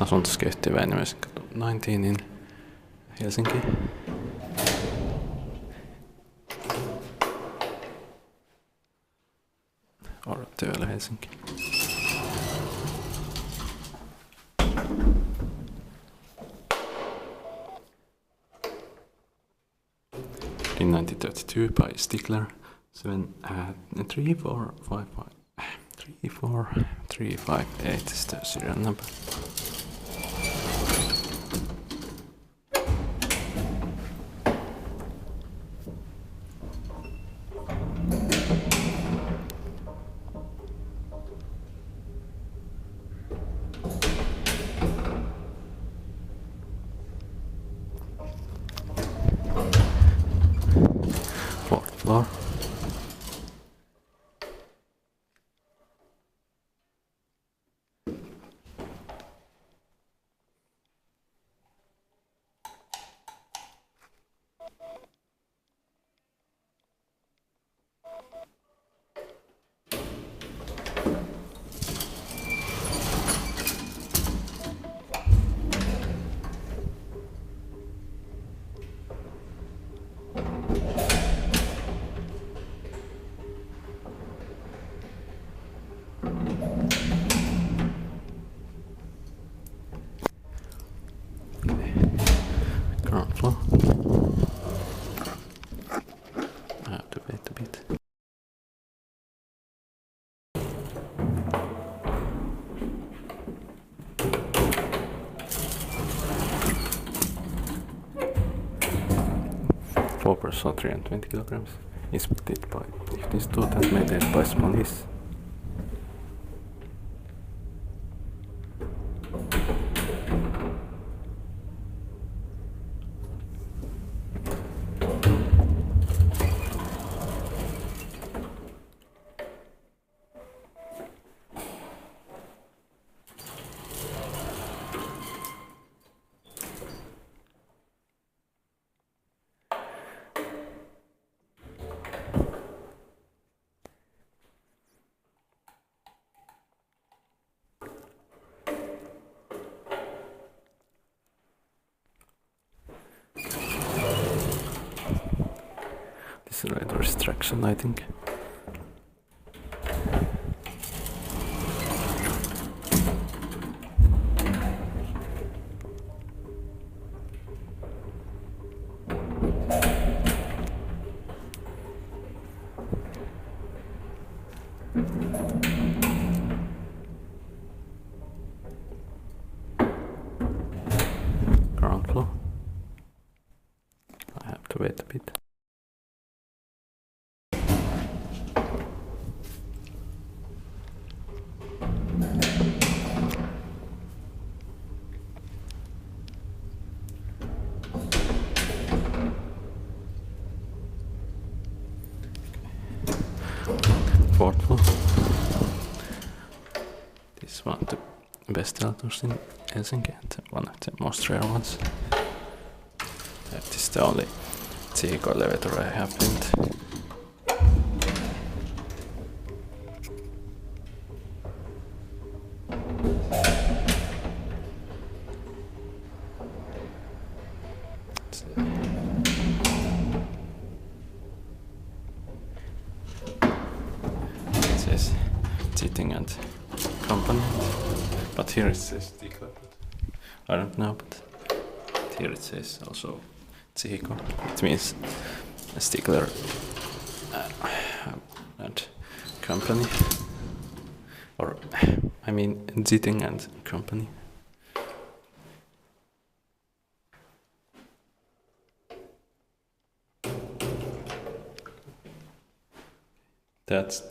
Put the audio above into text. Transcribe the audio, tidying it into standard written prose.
Asuntoskeittiö Väinämöisenkatu 19 in Helsinki. Or työllä Helsinki. In 1932 by Stigler, 34358 is the serial number. Fourth floor. Ground floor. I have to wait a bit. Four person 320 kilograms. Inspected by Lift Institute and maintained by police. This is right restriction, I think. Ground floor. I have to wait a bit. Fourth floor. This is one of the best elevators in Helsinki and one of the most rare ones. This is the only vehicle elevator I have built. It says sitting and company, but here it says Stigler. I don't know, but here it says also Tsihiko. It means Stigler and company, or I mean sitting and company. That's